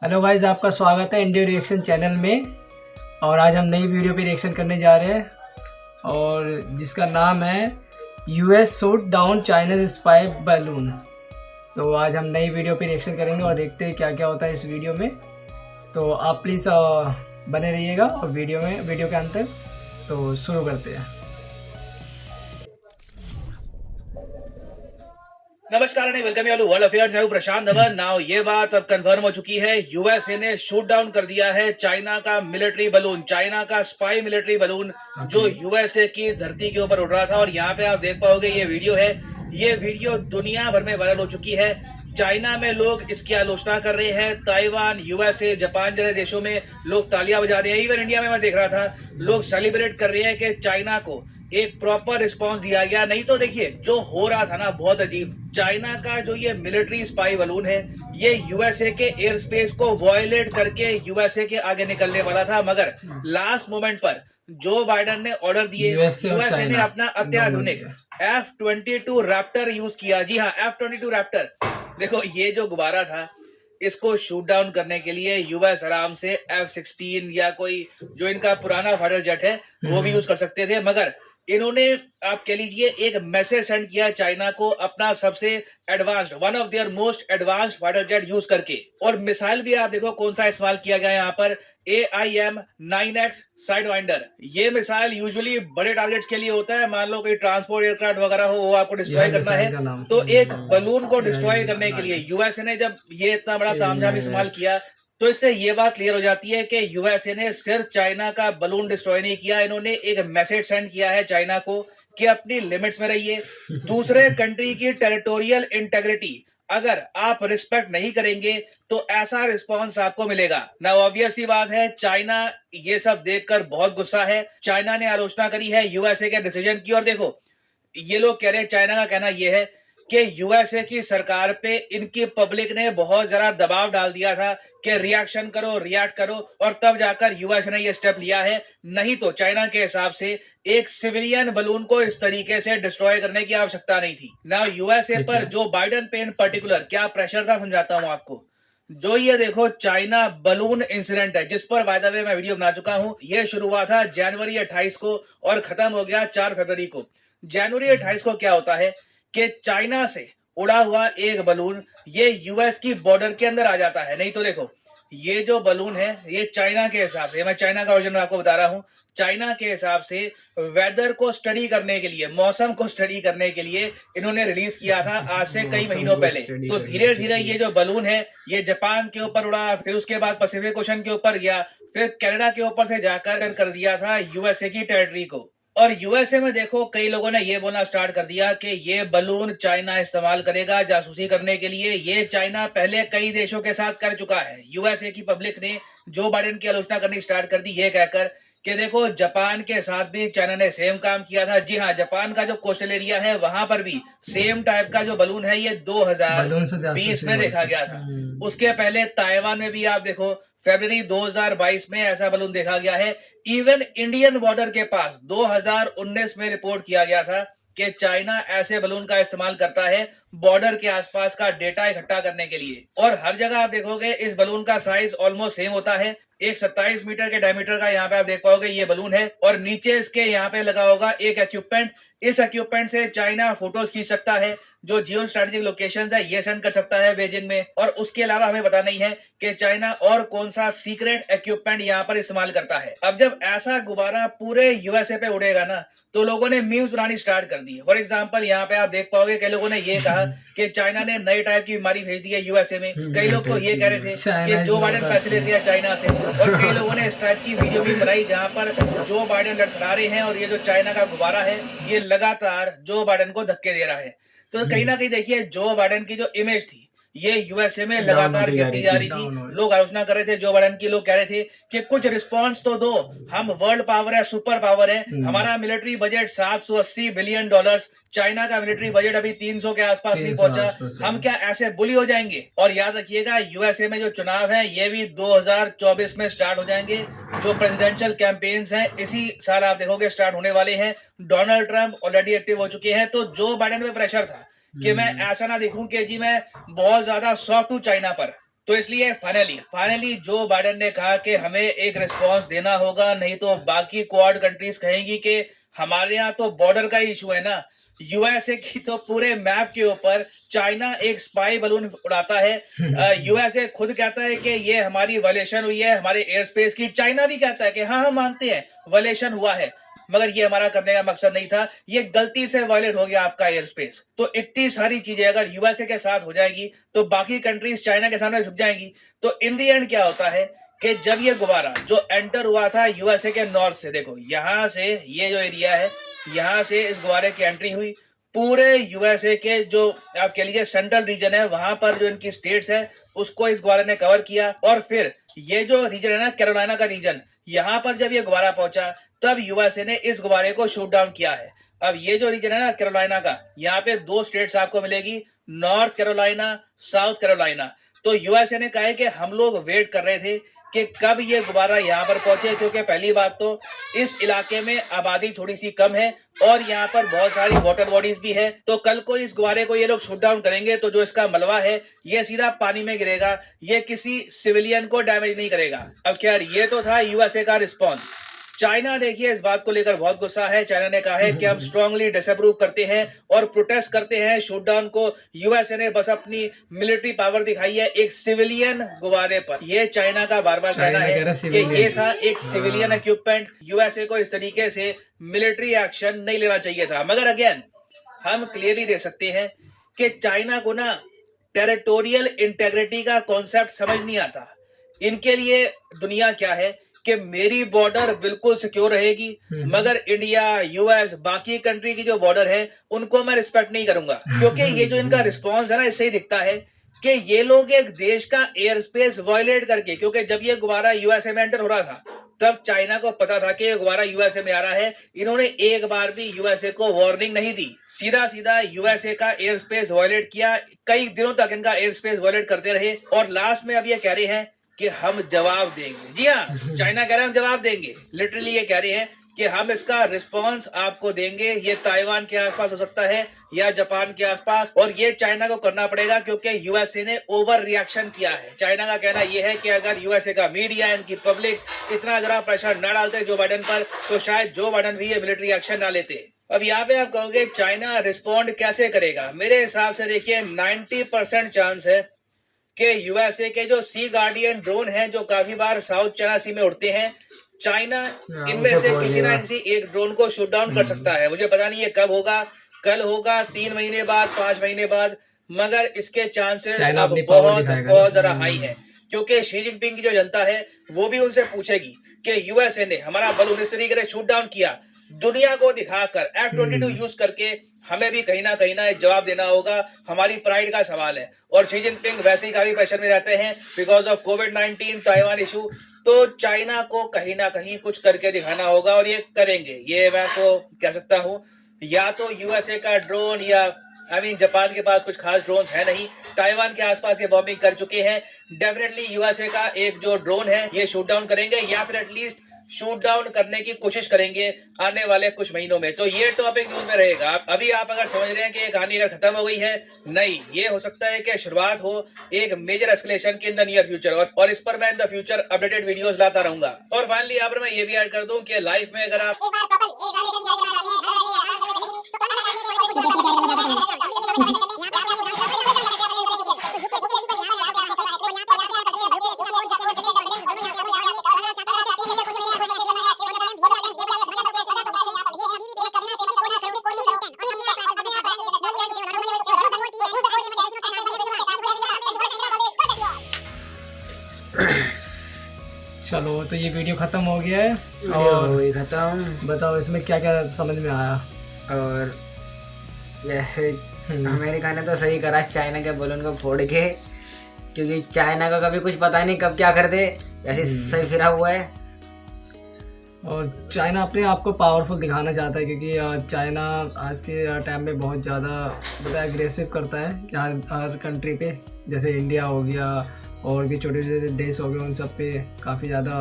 Hello guys, आपका स्वागत है इंडिया रिएक्शन चैनल में। और आज हम नई वीडियो पे रिएक्शन करने जा रहे हैं और जिसका नाम है US shoot down China's spy balloon. तो आज हम नई वीडियो पे रिएक्शन करेंगे और देखते हैं क्या क्या होता है इस वीडियो में। तो आप प्लीज़ बने रहिएगा और वीडियो के अंत तक। तो शुरू करते हैं। नमस्कार and welcome you world affairs. मैं हूं प्रशांत धवन। नाउ ये बात अब कंफर्म हो चुकी है, यूएसए ने शूट डाउन कर दिया है चाइना का मिलिट्री बलून, चाइना का स्पाई मिलिट्री बलून जो यूएसए की धरती के ऊपर उड़ रहा था। और यहाँ पे आप देख पाओगे ये वीडियो है, ये वीडियो दुनिया भर में वायरल हो चुकी है। चाइना में लोग इसकी आलोचना कर रहे हैं, ताइवान, यूएसए, जापान जैसे देशों में लोग तालियां बजा रहे हैं। इवन इंडिया में मैं देख रहा था लोग सेलिब्रेट कर रहे हैं कि चाइना को एक प्रॉपर रिस्पांस दिया गया। नहीं तो देखिए जो हो रहा था ना, बहुत अजीब। चाइना का जो ये मिलिट्री स्पाई बलून है, ये यूएसए के एयर स्पेस को वायलेट करके यूएसए के आगे निकलने वाला था, मगर लास्ट मोमेंट पर जो बाइडेन ने ऑर्डर दिए, यूएसए ने अपना अत्याधुनिक F-22 रैप्टर यूज किया। जी हाँ, F-22 रैप्टर। देखो ये जो गुब्बारा था, इसको शूट डाउन करने के लिए यूएस आराम से F-16 या कोई जो इनका पुराना फाइटर जेट है वो भी यूज कर सकते थे, मगर इन्होंने आप कह लीजिए एक मैसेज सेंड किया चाइना को, अपना सबसे advanced, one of their most advanced fighter jet use करके। और मिसाइल भी आप देखो कौन सा इस्तेमाल किया गया है यहाँ पर, AIM-9X साइडवाइंडर। ये मिसाइल यूजुअली बड़े टारगेट्स के लिए होता है, मान लो कोई ट्रांसपोर्ट एयरक्राफ्ट वगैरह हो, वो आपको डिस्ट्रॉय करना है। तो एक बलून को डिस्ट्रॉय करने के लिए यूएसए ने जब ये इतना बड़ा तामझाम इस्तेमाल किया, तो इससे ये बात क्लियर हो जाती है कि यूएसए ने सिर्फ चाइना का बलून डिस्ट्रॉय नहीं किया, इन्होंने एक मैसेज सेंड किया है चाइना को कि अपनी लिमिट्स में रहिए। दूसरे कंट्री की टेरिटोरियल इंटेग्रिटी अगर आप रिस्पेक्ट नहीं करेंगे तो ऐसा रिस्पांस आपको मिलेगा ना। ऑब्वियस सी बात है, चाइना ये सब देखकर बहुत गुस्सा है। चाइना ने आलोचना करी है यूएसए के डिसीजन की। और देखो ये लोग कह रहे हैं, चाइना का कहना यह है कि यूएसए की सरकार पे इनकी पब्लिक ने बहुत ज्यादा दबाव डाल दिया था कि रिएक्शन करो, रिएक्ट करो, और तब जाकर यूएसए ने ये स्टेप लिया है। नहीं तो चाइना के हिसाब से एक सिविलियन बलून को इस तरीके से डिस्ट्रॉय करने की आवश्यकता नहीं थी ना। यूएसए पर जो बाइडेन पे इन पर्टिकुलर क्या प्रेशर था, समझाता हूं आपको। जो ये देखो चाइना बलून इंसिडेंट है, जिस पर बाय द वे मैं वीडियो बना चुका हूं, ये शुरू हुआ था जनवरी 28 को और खत्म हो गया 4 फरवरी को। जनवरी 28 को क्या होता है कि चाइना से उड़ा हुआ एक बलून ये यूएस की बॉर्डर के अंदर आ जाता है। नहीं तो देखो ये जो बलून है, ये चाइना के हिसाब से, मैं चाइना का वर्जन आपको बता रहा हूं, चाइना के हिसाब से वेदर को स्टडी करने के लिए, मौसम को स्टडी करने के लिए इन्होंने रिलीज किया था आज से कई महीनों पहले। तो धीरे धीरे ये जो बलून है ये जापान के ऊपर उड़ा, फिर उसके बाद पैसिफिक ओशन के ऊपर गया, फिर कनाडा के ऊपर से जाकर कर दिया था यूएसए की टेरिटरी को। और यूएसए में देखो कई लोगों ने ये बोलना स्टार्ट कर दिया कि ये बलून चाइना इस्तेमाल करेगा जासूसी करने के लिए। ये चाइना पहले कई देशों के साथ कर चुका है। यूएसए की पब्लिक ने जो बाइडेन की आलोचना करनी स्टार्ट कर दी, ये कहकर कि देखो जापान के साथ भी चाइना ने सेम काम किया था। जी हाँ, जापान का जो कोस्टल एरिया है वहां पर भी सेम टाइप का जो बलून है ये 2020 में देखा गया था। उसके पहले ताइवान में भी आप देखो फरवरी 2022 में ऐसा बलून देखा गया है। इवन इंडियन बॉर्डर के पास 2019 में रिपोर्ट किया गया था कि चाइना ऐसे बलून का इस्तेमाल करता है बॉर्डर के आसपास का डेटा इकट्ठा करने के लिए। और हर जगह आप देखोगे इस बलून का साइज ऑलमोस्ट सेम होता है। एक 27 मीटर के डायमीटर का यहाँ पे आप देख पाओगे ये बलून है, और नीचे इसके यहाँ पे लगा होगा एक इक्विपमेंट। इस इक्विपमेंट से चाइना फोटोज खींच सकता है, जो जियो स्ट्रेटेजिक लोकेशंस है ये सेंड कर सकता है बीजिंग में। और उसके अलावा हमें पता नहीं है कि चाइना और कौन सा सीक्रेट इक्विपमेंट यहाँ पर इस्तेमाल करता है। अब जब ऐसा गुब्बारा पूरे यूएसए पे उड़ेगा ना, तो लोगों ने मीम्स बनानी स्टार्ट कर दी। फॉर एग्जाम्पल यहाँ पे आप देख पाओगे कई लोगों ने ये कहा कि चाइना ने नए टाइप की बीमारी भेज दी है यूएसए में। कई लोग तो ये कह रहे थे कि जो बाइडेन पैसे लेते हैं चाइना से। और कई लोगों ने इस टाइप की वीडियो भी बनाई जहां पर जो बाइडेन लड़खड़ा रहे हैं और ये जो चाइना का गुब्बारा है ये लगातार जो बाइडेन को धक्के दे रहा है। तो कहीं ना कहीं देखिए जो बाइडेन की जो इमेज थी ये यूएसए में लगातार गिरती जा रही थी। लोग आलोचना कर रहे थे जो बाइडेन की, लोग कह रहे थे कि कुछ रिस्पांस तो दो, हम वर्ल्ड पावर है, सुपर पावर है, हमारा मिलिट्री बजट $780 बिलियन, चाइना का मिलिट्री बजट अभी 300 के आसपास नहीं पहुंचा, हम क्या ऐसे बुली हो जाएंगे। और याद रखिएगा यूएसए में जो चुनाव है ये भी 2024 में स्टार्ट हो जाएंगे। जो प्रेसिडेंशियल कैंपेन्स हैं इसी साल आप देखोगे स्टार्ट होने वाले हैं। डोनाल्ड ट्रंप ऑलरेडी एक्टिव हो चुके हैं। तो जो बाइडेन पे प्रेशर था कि मैं ऐसा ना दिखूं कि जी मैं बहुत ज्यादा सॉफ्ट हूं चाइना पर, तो इसलिए फाइनली जो बाइडेन ने कहा कि हमें एक रिस्पांस देना होगा, नहीं तो बाकी क्वाड कंट्रीज कहेंगी कि हमारे यहाँ तो बॉर्डर का इशू है ना। यूएसए की तो पूरे मैप के ऊपर चाइना एक स्पाई बलून उड़ाता है। यूएसए खुद कहता है कि ये हमारी वायलेशन हुई है हमारे एयर स्पेस की। चाइना भी कहता है कि हाँ हम मानते हैं वायलेशन हुआ है, मगर ये हमारा करने का मकसद नहीं था, ये गलती से वायलेट हो गया आपका एयर स्पेस। तो इतनी सारी चीजें अगर यूएसए के साथ हो जाएगी तो बाकी कंट्रीज चाइना के सामने झुक जाएंगी। तो इन दी एंड क्या होता है कि जब ये गुब्बारा जो एंटर हुआ था यूएसए के नॉर्थ से, देखो यहां से ये जो एरिया है, यहां से इस गुब्बारे की एंट्री हुई, पूरे यूएसए के जो आप कह लीजिए सेंट्रल रीजन है वहां पर जो इनकी स्टेट्स है उसको इस गुब्बारे ने कवर किया। और फिर ये जो रीजन है ना कैरोलिना का रीजन, यहाँ पर जब ये गुब्बारा पहुंचा तब यूएसए ने इस गुब्बारे को शूट डाउन किया है। अब ये जो रीजन है ना कैरोलिना का, यहाँ पे 2 स्टेट्स आपको मिलेगी, नॉर्थ कैरोलिना, साउथ कैरोलिना। तो यूएसए ने कहा है कि हम लोग वेट कर रहे थे कि कब ये गुब्बारा यहाँ पर पहुंचे, क्योंकि पहली बात तो इस इलाके में आबादी थोड़ी सी कम है और यहाँ पर बहुत सारी वाटर बॉडीज भी है। तो कल को इस गुब्बारे को ये लोग शूट डाउन करेंगे तो जो इसका मलबा है ये सीधा पानी में गिरेगा, ये किसी सिविलियन को डैमेज नहीं करेगा। अब खैर ये तो था यूएसए का रिस्पॉन्स। चाइना देखिए इस बात को लेकर बहुत गुस्सा है। चाइना ने कहा है कि हम स्ट्रांगली डिसअप्रूव करते हैं और प्रोटेस्ट करते हैं शूटडाउन को। यूएसए ने बस अपनी मिलिट्री पावर दिखाई है एक सिविलियन गुब्बारे पर। ये चाइना का बार बार कहना है कि ये था एक सिविलियन इक्विपमेंट। यूएसए को इस तरीके से मिलिट्री एक्शन नहीं लेना चाहिए था। मगर अगेन हम क्लियरली देख सकते हैं कि चाइना को ना टेरिटोरियल इंटेग्रिटी का कॉन्सेप्ट समझ नहीं आता। इनके लिए दुनिया क्या है कि मेरी बॉर्डर बिल्कुल सिक्योर रहेगी, मगर इंडिया, यूएस, बाकी कंट्री की जो बॉर्डर है उनको मैं रिस्पेक्ट नहीं करूंगा। क्योंकि ये जो इनका रिस्पॉन्स है ना, इससे ही दिखता है कि ये लोग एक देश का एयर स्पेस वायलेट करके, क्योंकि जब ये गुब्बारा यूएसए में एंटर हो रहा था तब चाइना को पता था कि ये गुब्बारा यूएसए में आ रहा है। इन्होंने एक बार भी यूएसए को वार्निंग नहीं दी, सीधा सीधा यूएसए का एयर स्पेस वायलेट किया। कई दिनों तक इनका एयर स्पेस वायलेट करते रहे और लास्ट में अब ये कह रहे हैं कि हम जवाब देंगे। जी हाँ, चाइना कह रहा है हम जवाब देंगे। लिटरली ये कह रहे हैं कि हम इसका रिस्पांस आपको देंगे। ये ताइवान के आसपास हो सकता है या जापान के आसपास, और ये चाइना को करना पड़ेगा क्योंकि यूएसए ने ओवर रिएक्शन किया है। चाइना का कहना यह है कि अगर यूएसए का मीडिया, इनकी पब्लिक इतना जरा प्रेशर न डालते जो बाइडेन पर, तो शायद जो बाइडेन भी ये मिलिट्री एक्शन ना लेते। अब यहाँ पे आप कहोगे चाइना रिस्पॉन्ड कैसे करेगा? मेरे हिसाब से देखिए 90% चांस है कि यूएसए के जो सी गार्डियन ड्रोन हैं जो काफी बार साउथ चाइना सी में उड़ते हैं, चाइना इनमें से किसी ना किसी एक ड्रोन को शूट डाउन कर सकता है। मुझे पता नहीं है कब होगा, कल होगा, 3 महीने बाद, 5 महीने बाद, मगर इसके चांसेस अब बहुत ज्यादा हाई है। क्योंकि शी जिनपिंग की जो जनता है वो भी उनसे पूछेगी कि यूएसए ने हमारा बलून इस तरीके से शूट डाउन किया, दुनिया को दिखाकर F-22 यूज करके हमें भी कहीं ना एक जवाब देना होगा। हमारी प्राइड का सवाल है। और शी जिनपिंग वैसे ही काफी प्रेशर में रहते हैं because of covid, Taiwan issue. तो चाइना को कहीं ना कहीं कुछ करके दिखाना होगा और ये करेंगे। ये मैं तो कह सकता हूँ, या तो यूएसए का ड्रोन या जापान के पास कुछ खास ड्रोन है नहीं, ताइवान के आसपास ये बॉम्बिंग कर चुके हैं। डेफिनेटली यूएसए का एक जो ड्रोन है ये शूट डाउन करेंगे या फिर एटलीस्ट शूट डाउन करने की कोशिश करेंगे आने वाले कुछ महीनों में। तो ये टॉपिक न्यूज में रहेगा। अभी आप अगर समझ रहे हैं कि ये कहानी अगर खत्म हो गई है, नहीं, ये हो सकता है कि शुरुआत हो एक मेजर एस्केलेशन की इन द नियर फ्यूचर, और इस पर मैं in the future updated videos लाता रहूंगा। और फाइनली यहाँ पर मैं ये भी ऐड कर दूं कि लाइफ में अगर आप चलो, तो ये वीडियो ख़त्म हो गया है और ख़त्म। बताओ इसमें क्या क्या समझ में आया? और वैसे अमेरिका ने तो सही करा चाइना के बलून को फोड़ के, क्योंकि चाइना का कभी कुछ पता नहीं कब क्या कर दे, वैसे सही फिरा हुआ है। और चाइना अपने आप को पावरफुल दिखाना चाहता है क्योंकि चाइना आज के टाइम में बहुत ज़्यादा एग्रेसिव करता है कि हर कंट्री पे, जैसे इंडिया हो गया और भी छोटे छोटे देश हो गए, उन सब पे काफ़ी ज़्यादा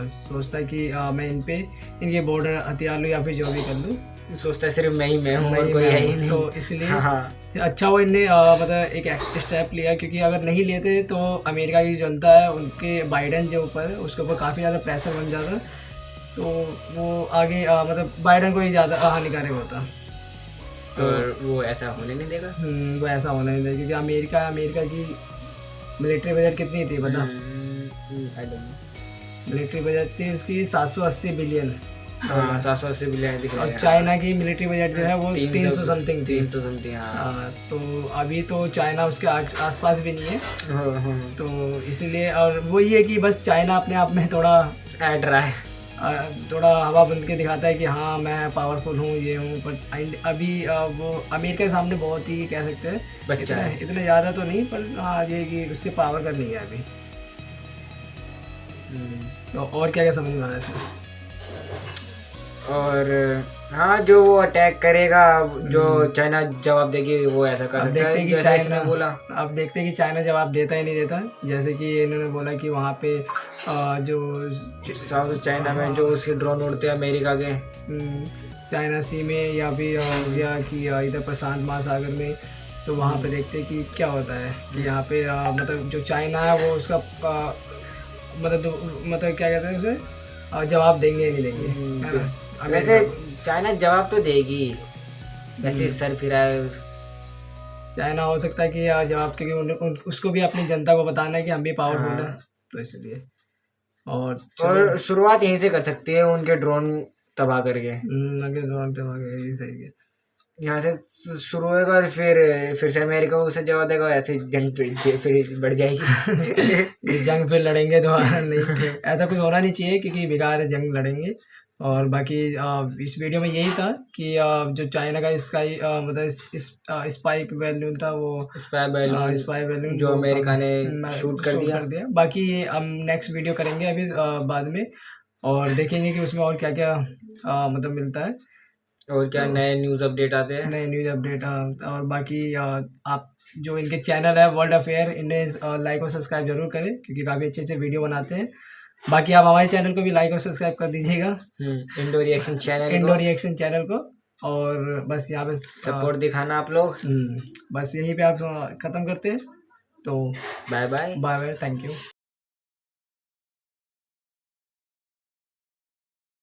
सोचता है कि मैं इनके बॉर्डर हथियार लूँ या फिर जो भी कर लूँ। सोचता है सिर्फ मैं हूँ और नहीं कोई मैं है ही हूँ, नहीं। तो इसलिए हाँ अच्छा वो इनने मतलब एक स्टेप लिया, क्योंकि अगर नहीं लेते तो अमेरिका की जनता है उनके बाइडन जो ऊपर है उसके ऊपर काफ़ी ज़्यादा प्रेशर बन जाता, तो वो आगे मतलब बाइडन को ही ज़्यादा हानिकारक होता। और वो ऐसा होने नहीं देगा। वो ऐसा होना नहीं था, क्योंकि अमेरिका की मिलिट्री बजट कितनी थी पता? I don't know। Military budget थी उसकी 780 बिलियन, हाँ 780 बिलियन दिख रहा और है। चाइना की मिलिट्री बजट जो है वो 300 समथिंग थी। 300 समथिंग। हाँ तो अभी तो चाइना उसके आसपास भी नहीं है, हाँ। तो इसलिए और वो ये है कि बस चाइना अपने आप में थोड़ा ऐड रहा है। थोड़ा हवा बंद के दिखाता है कि हाँ मैं पावरफुल हूँ, ये हूँ, बट अभी वो अमेरिका के सामने बहुत ही कह सकते हैं बच्चा है। इतना ज़्यादा तो नहीं, पर हाँ ये कि उसके पावर का नहीं है अभी। तो और क्या क्या समझ में आया इसमें? और हाँ जो वो अटैक करेगा, जो चाइना जवाब देगी वो ऐसा कर अब सकता देखते है हैं कि जैसा इसने चाइना बोला। अब देखते हैं कि चाइना जवाब देता ही नहीं देता, जैसे कि इन्होंने बोला कि वहाँ पे जो साउथ चाइना में जो उसके ड्रोन उड़ते हैं अमेरिका के, चाइना सी में या फिर हो गया कि इधर प्रशांत महासागर में, तो वहाँ पे देखते हैं कि क्या होता है कि यहाँ पे मतलब जो चाइना है वो उसका मतलब क्या कहते हैं उसे जवाब देंगे या नहीं देंगे, है ना? वैसे चाइना जवाब तो देगी, वैसे सर फिरा है। चाइना हो सकता है कि जवाब, क्योंकि उसको भी अपनी जनता को बताना है कि हम भी पावरफुल हैं, तो इसलिए। और शुरुआत यहीं से कर सकती है उनके ड्रोन तबाह करके। अगर ड्रोन तो ये सही है, यहाँ से शुरू होगा और फिर से अमेरिका उसे जवाब देगा, ऐसे जंग फिर बढ़ जाएगी। ये जंग फिर लड़ेंगे तो नहीं, ऐसा कुछ होना नहीं चाहिए, क्योंकि बेकार है जंग लड़ेंगे। और बाकी इस वीडियो में यही था कि जो चाइना का स्काई मतलब स्पाई बैलून था, वो स्पाई बैलून जो अमेरिका ने शूट कर दिया। बाकी हम नेक्स्ट वीडियो करेंगे अभी बाद में, और देखेंगे कि उसमें और क्या क्या मतलब मिलता है, और क्या नए न्यूज़ अपडेट आते हैं, नए न्यूज़ अपडेट। और बाकी आप जो इनके चैनल है वर्ल्ड अफेयर, इन्हें लाइक और सब्सक्राइब जरूर करें, क्योंकि काफ़ी अच्छे अच्छे वीडियो बनाते हैं। बाकी आप हमारे चैनल को भी लाइक और सब्सक्राइब कर दीजिएगा, इंडो रिएक्शन चैनल को। और बस यहाँ पे सपोर्ट दिखाना आप लोग। बस यहीं पे आप ख़त्म करते हैं, तो बाय बाय। Thank you.